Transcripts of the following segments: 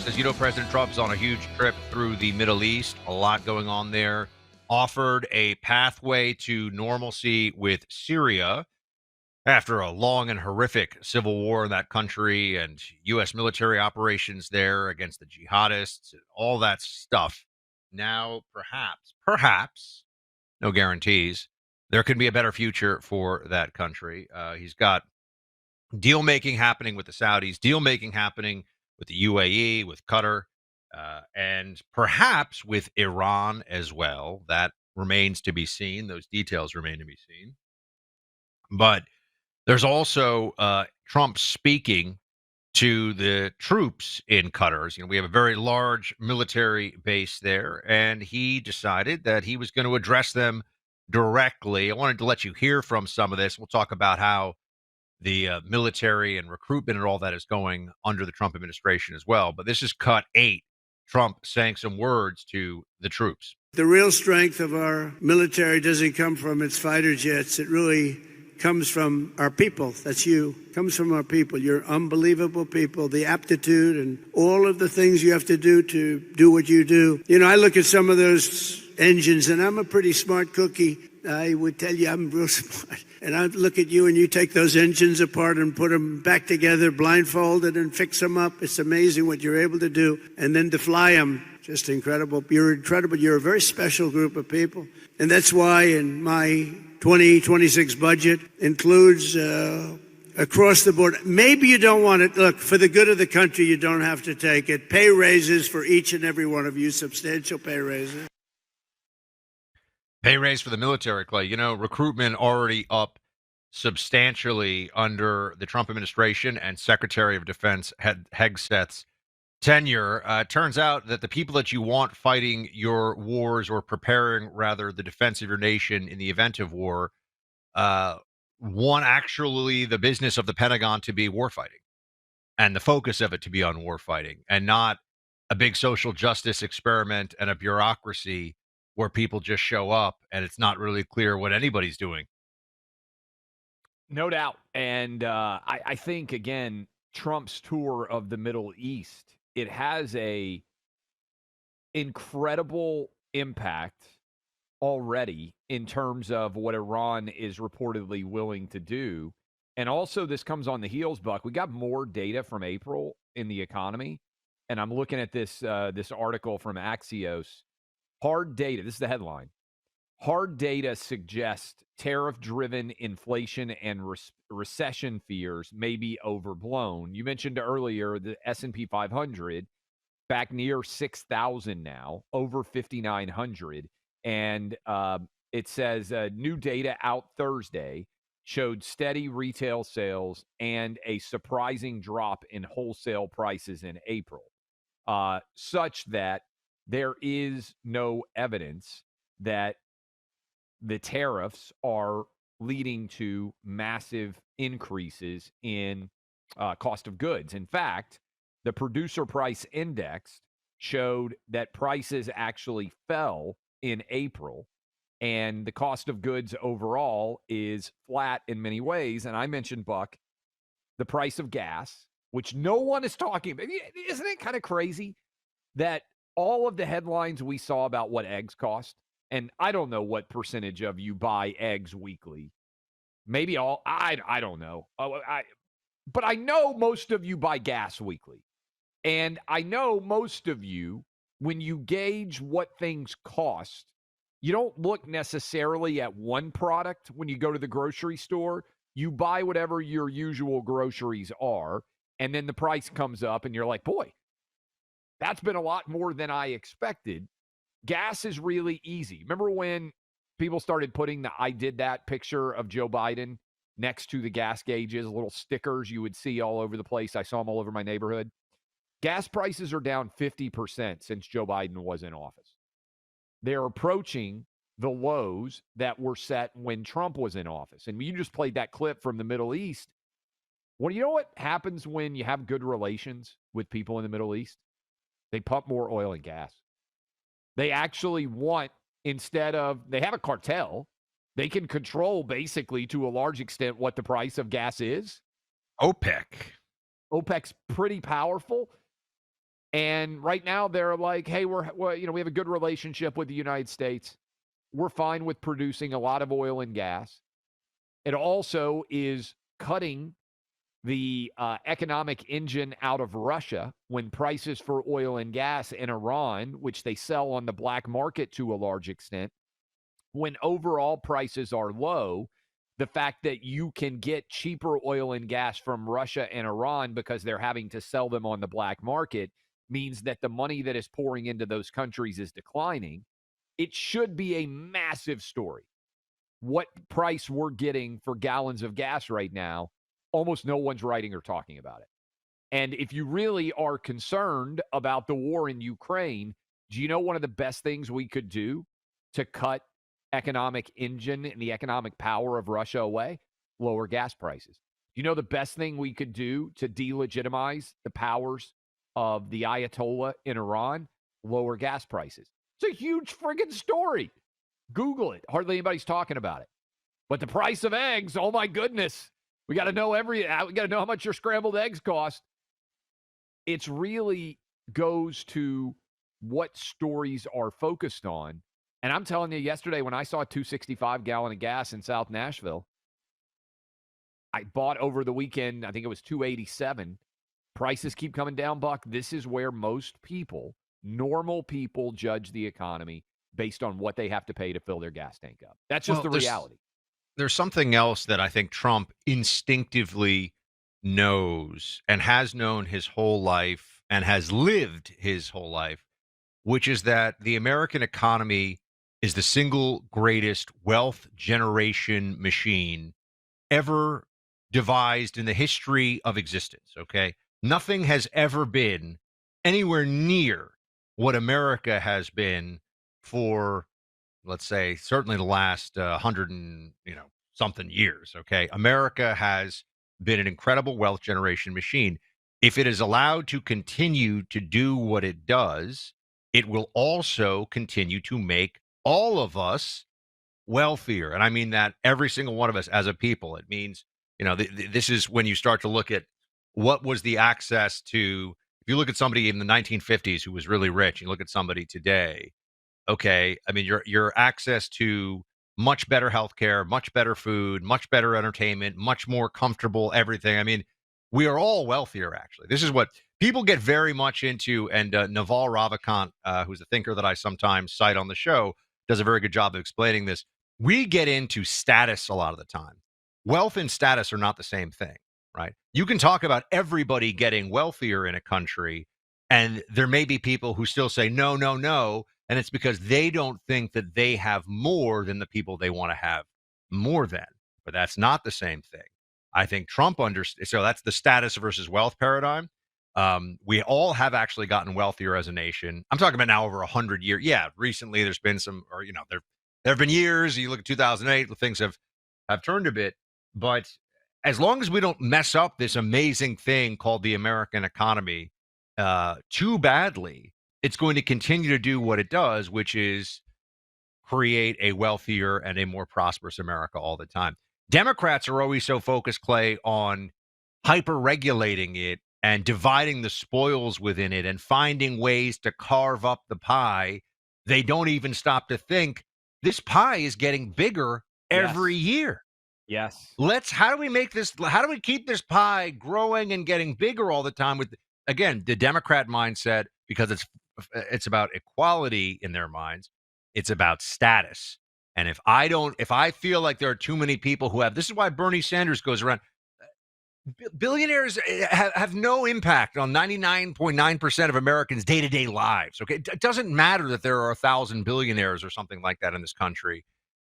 As you know, President Trump's on a huge trip through the Middle East, a lot going on there. Offered a pathway to normalcy with Syria after a long and horrific civil war in that country and U.S. military operations there against the jihadists and all that stuff. Now, perhaps, no guarantees, there could be a better future for that country. He's got deal making happening with the Saudis, deal making happening with the UAE, with Qatar, and perhaps with Iran as well. That remains to be seen. Those details remain to be seen. But there's also Trump speaking to the troops in Qatar. We have a very large military base there, and he decided that he was going to address them directly. I wanted to let you hear from some of this. We'll talk about how the military and recruitment and all that is going under the Trump administration as well. But this is cut 8. Trump saying some words to the troops. The real strength of our military doesn't come from its fighter jets. It really comes from our people. That's you. It comes from our people. You're unbelievable people. The aptitude and all of the things you have to do what you do. I look at some of those engines, and I'm a pretty smart cookie. I would tell you I'm real smart. And I look at you, and you take those engines apart and put them back together, blindfolded, and fix them up. It's amazing what you're able to do. And then to fly them, just incredible. You're incredible. You're a very special group of people. And that's why in my 2026 budget includes across the board. Maybe you don't want it. Look, for the good of the country, you don't have to take it. Pay raises for each and every one of you, substantial pay raises. Pay raise for the military, Clay. Recruitment already up substantially under the Trump administration and Secretary of Defense Hegseth's tenure. Turns out that the people that you want fighting your wars or preparing, rather, the defense of your nation in the event of war, want actually the business of the Pentagon to be warfighting and the focus of it to be on warfighting and not a big social justice experiment and a bureaucracy where people just show up and it's not really clear what anybody's doing. No doubt. And I think, again, Trump's tour of the Middle East, it has a incredible impact already in terms of what Iran is reportedly willing to do. And also this comes on the heels, Buck. We got more data from April in the economy. And I'm looking at this article from Axios. Hard data, this is the headline. Hard data suggests tariff-driven inflation and recession fears may be overblown. You mentioned earlier the S&P 500 back near 6,000 now, over 5,900. And it says new data out Thursday showed steady retail sales and a surprising drop in wholesale prices in April, such that there is no evidence that the tariffs are leading to massive increases in cost of goods. In fact, the producer price index showed that prices actually fell in April, and the cost of goods overall is flat in many ways. And I mentioned, Buck, the price of gas, which no one is talking about. Isn't it kind of crazy that all of the headlines we saw about what eggs cost, and I don't know what percentage of you buy eggs weekly. Maybe all, I don't know. But I know most of you buy gas weekly. And I know most of you, when you gauge what things cost, you don't look necessarily at one product when you go to the grocery store. You buy whatever your usual groceries are, and then the price comes up, and you're like, boy, that's been a lot more than I expected. Gas is really easy. Remember when people started putting the I did that picture of Joe Biden next to the gas gauges, little stickers you would see all over the place? I saw them all over my neighborhood. Gas prices are down 50% since Joe Biden was in office. They're approaching the lows that were set when Trump was in office. And you just played that clip from the Middle East. Well, you know what happens when you have good relations with people in the Middle East? They pump more oil and gas. They actually want, instead of, they have a cartel. They can control basically to a large extent what the price of gas is. OPEC. OPEC's pretty powerful. And right now they're like, hey, we have a good relationship with the United States. We're fine with producing a lot of oil and gas. It also is cutting the economic engine out of Russia when prices for oil and gas in Iran, which they sell on the black market to a large extent, when overall prices are low, the fact that you can get cheaper oil and gas from Russia and Iran because they're having to sell them on the black market means that the money that is pouring into those countries is declining. It should be a massive story. What price we're getting for gallons of gas right now, almost no one's writing or talking about it. And if you really are concerned about the war in Ukraine, do you know one of the best things we could do to cut economic engine and the economic power of Russia away? Lower gas prices. Do you know the best thing we could do to delegitimize the powers of the Ayatollah in Iran? Lower gas prices. It's a huge friggin' story. Google it. Hardly anybody's talking about it. But the price of eggs, oh my goodness. We got to know how much your scrambled eggs cost. It's really goes to what stories are focused on. And I'm telling you, yesterday when I saw a 265 gallon of gas in South Nashville, I bought over the weekend, I think it was 287. Prices keep coming down, Buck. This is where most people, normal people, judge the economy based on what they have to pay to fill their gas tank up. That's just Well, the reality. there's something else that I think Trump instinctively knows and has known his whole life and has lived his whole life, which is that the American economy is the single greatest wealth generation machine ever devised in the history of existence. Okay. Nothing has ever been anywhere near what America has been for, let's say, certainly the last 100 and something years. Okay. America has been an incredible wealth generation machine. If it is allowed to continue to do what it does, it will also continue to make all of us wealthier. And I mean that every single one of us as a people. It means, this is when you start to look at what was the access to, if you look at somebody in the 1950s who was really rich, you look at somebody today, okay, I mean, your access to much better healthcare, much better food, much better entertainment, much more comfortable everything. I mean, we are all wealthier, actually. This is what people get very much into, and Naval Ravikant, who's a thinker that I sometimes cite on the show, does a very good job of explaining this. We get into status a lot of the time. Wealth and status are not the same thing, right? You can talk about everybody getting wealthier in a country, and there may be people who still say, no, no, no. And it's because they don't think that they have more than the people they want to have more than. But that's not the same thing. I think Trump understands. So that's the status versus wealth paradigm. We all have actually gotten wealthier as a nation. I'm talking about now over 100 years. Yeah, recently there's been some, or there have been years. You look at 2008, things have turned a bit. But as long as we don't mess up this amazing thing called the American economy too badly, it's going to continue to do what it does, which is create a wealthier and a more prosperous America all the time. Democrats are always so focused, Clay, on hyper regulating it and dividing the spoils within it and finding ways to carve up the pie. They don't even stop to think this pie is getting bigger every year. Yes. How do we keep this pie growing and getting bigger all the time with, again, the Democrat mindset, because it's about equality in their minds. It's about status. And if I feel like there are too many people who have, this is why Bernie Sanders goes around. Billionaires have no impact on 99.9% of Americans' day-to-day lives. Okay. It doesn't matter that there are 1,000 billionaires or something like that in this country.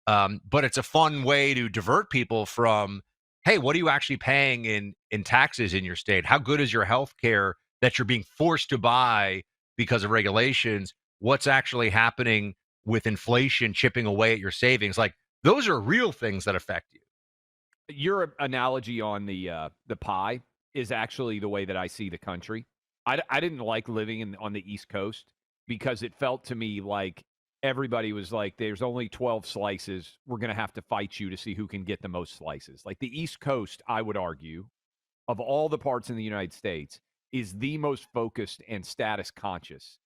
But it's a fun way to divert people from, hey, what are you actually paying in taxes in your state? How good is your health care that you're being forced to buy because of regulations? What's actually happening with inflation chipping away at your savings? Like, those are real things that affect you. Your analogy on the pie is actually the way that I see the country. I didn't like living on the East Coast because it felt to me like everybody was like, there's only 12 slices. We're going to have to fight you to see who can get the most slices. Like the East Coast, I would argue, of all the parts in the United States, is the most focused and status conscious.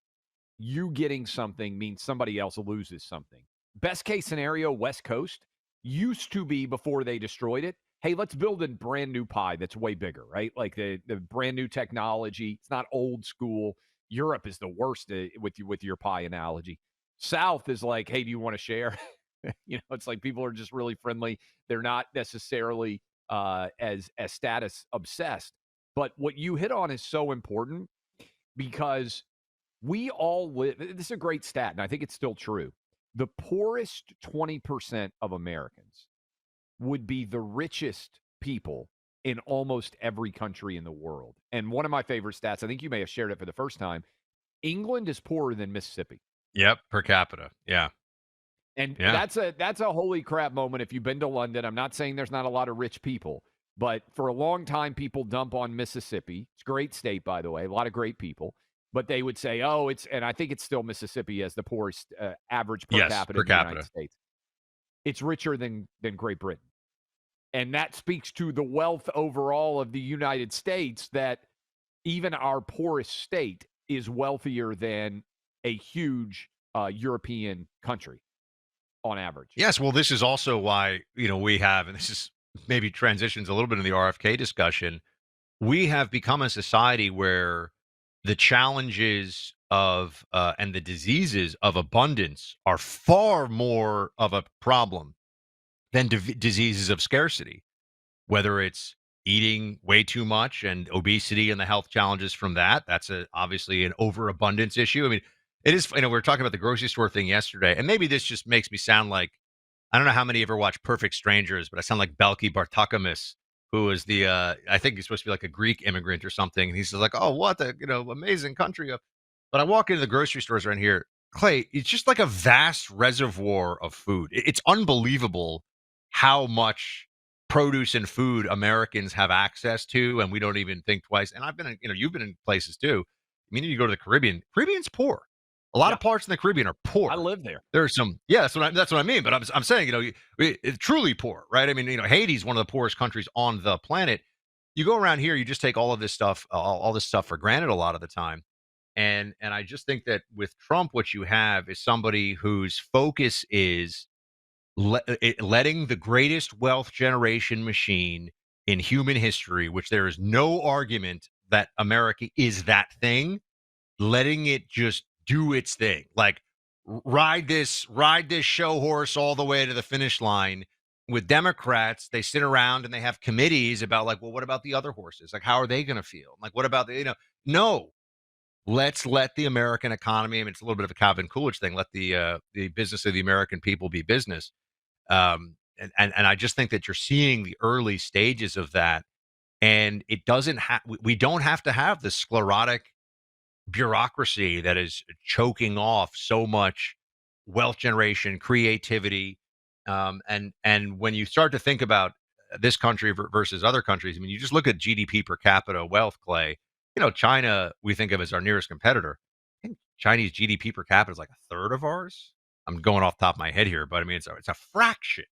You getting something means somebody else loses something. Best case scenario, West Coast used to be before they destroyed it. Hey, let's build a brand new pie that's way bigger, right? Like the brand new technology. It's not old school. Europe is the worst with your pie analogy. South is like, hey, do you want to share? It's like people are just really friendly. They're not necessarily as status obsessed. But what you hit on is so important because we all live. This is a great stat, and I think it's still true. The poorest 20% of Americans would be the richest people in almost every country in the world. And one of my favorite stats, I think you may have shared it for the first time, England is poorer than Mississippi. Yep, per capita. Yeah. And Yeah. that's a holy crap moment if you've been to London. I'm not saying there's not a lot of rich people, but for a long time people dump on Mississippi. It's a great state, by the way, a lot of great people. But they would say, oh, and I think it's still Mississippi as the poorest average per Yes, capita per in the United capita. States. It's richer than Great Britain. And that speaks to the wealth overall of the United States, that even our poorest state is wealthier than a huge European country on average. Yes, well, this is also why, we have, and this is maybe transitions a little bit in the RFK discussion. We have become a society where the challenges of and the diseases of abundance are far more of a problem than diseases of scarcity, whether it's eating way too much and obesity and the health challenges from that. That's obviously an overabundance issue. I mean, it is, we were talking about the grocery store thing yesterday, and maybe this just makes me sound like, I don't know how many ever watch Perfect Strangers, but I sound like Belky Bartakamis, who is I think he's supposed to be like a Greek immigrant or something. And he's just like, oh, what a, amazing country. But I walk into the grocery stores around here, Clay, it's just like a vast reservoir of food. It's unbelievable how much produce and food Americans have access to, and we don't even think twice. And I've been in, you've been in places too. I mean, you go to the Caribbean. Caribbean's poor. A lot Yeah. of parts in the Caribbean are poor. I live there. There's some, yeah, that's what I mean. But I'm saying, it's truly poor, right? I mean, Haiti's one of the poorest countries on the planet. You go around here, you just take all of this stuff, all this stuff for granted a lot of the time. And I just think that with Trump, what you have is somebody whose focus is letting the greatest wealth generation machine in human history, which there is no argument that America is that thing, letting it just do its thing. Like ride this show horse all the way to the finish line. With Democrats, they sit around and they have committees about like, well, what about the other horses? Like, how are they going to feel? Like, what about no, let's let the American economy. I mean, it's a little bit of a Calvin Coolidge thing. Let the business of the American people be business. And I just think that you're seeing the early stages of that, and it doesn't have. We don't have to have the sclerotic bureaucracy that is choking off so much wealth generation, creativity, and when you start to think about this country versus other countries, I mean, you just look at GDP per capita wealth, Clay. China we think of as our nearest competitor. I think Chinese GDP per capita is like a third of ours. I'm going off the top of my head here, but I mean, it's a fraction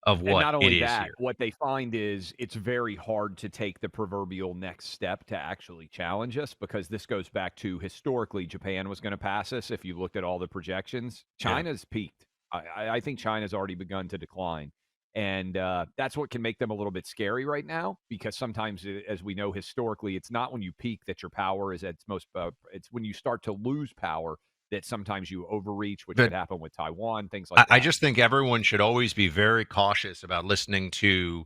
of And what not it only is that, here. what they find is it's very hard to take the proverbial next step to actually challenge us, because this goes back to historically Japan was going to pass us. If you looked at all the projections, Yeah. China's peaked. I think China's already begun to decline. And that's what can make them a little bit scary right now, because sometimes, as we know historically, it's not when you peak that your power is at its most, it's when you start to lose power that sometimes you overreach, which But could happen with Taiwan, things like I that. just think everyone should always be very cautious about listening to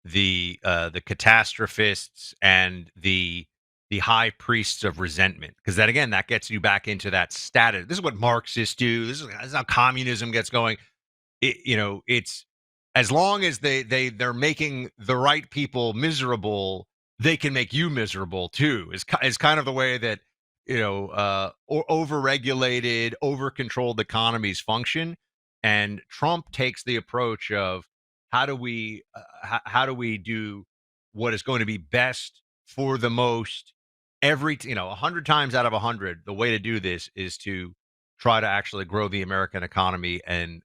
the catastrophists and the high priests of resentment, because that again, that gets you back into that status. This is what Marxists do. This is how communism gets going. It's as long as they're making the right people miserable, they can make you miserable too. Is kind of the way that over-regulated, over-controlled economies function. And Trump takes the approach of how do we do what is going to be best for the most. 100 times out of 100, the way to do this is to try to actually grow the American economy, and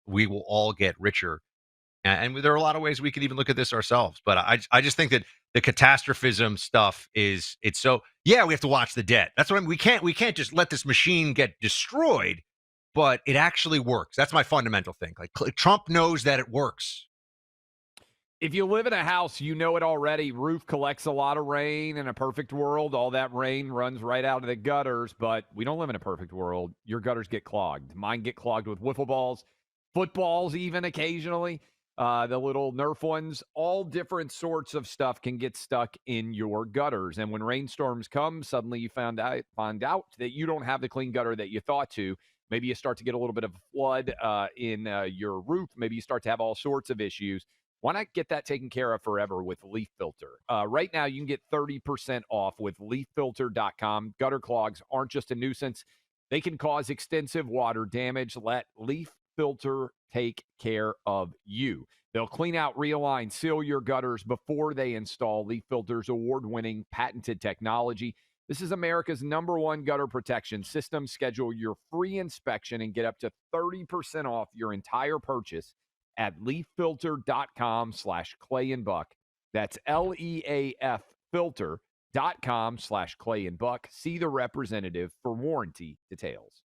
we will all get richer. And there are a lot of ways we could even look at this ourselves. But I just think that the catastrophism stuff it's so yeah, we have to watch the debt. That's what I mean. We can't just let this machine get destroyed, but it actually works. That's my fundamental thing. Like Trump knows that it works. If you live in a house, you know it already. Roof collects a lot of rain. In a perfect world, all that rain runs right out of the gutters, but we don't live in a perfect world. Your gutters get clogged. Mine get clogged with wiffle balls, footballs, even occasionally. The little Nerf ones, all different sorts of stuff can get stuck in your gutters. And when rainstorms come, suddenly you find out that you don't have the clean gutter that you thought to. Maybe you start to get a little bit of flood in your roof. Maybe you start to have all sorts of issues. Why not get that taken care of forever with Leaf Filter? Right now, you can get 30% off with leaffilter.com. Gutter clogs aren't just a nuisance, they can cause extensive water damage. Let Leaf Filter take care of you. They'll clean out, realign, seal your gutters before they install Leaf Filter's award-winning patented technology. This is America's #1 gutter protection system. Schedule your free inspection and get up to 30% off your entire purchase at leaffilter.com/Clay and Buck. That's LEAF filter.com/Clay and Buck. See the representative for warranty details.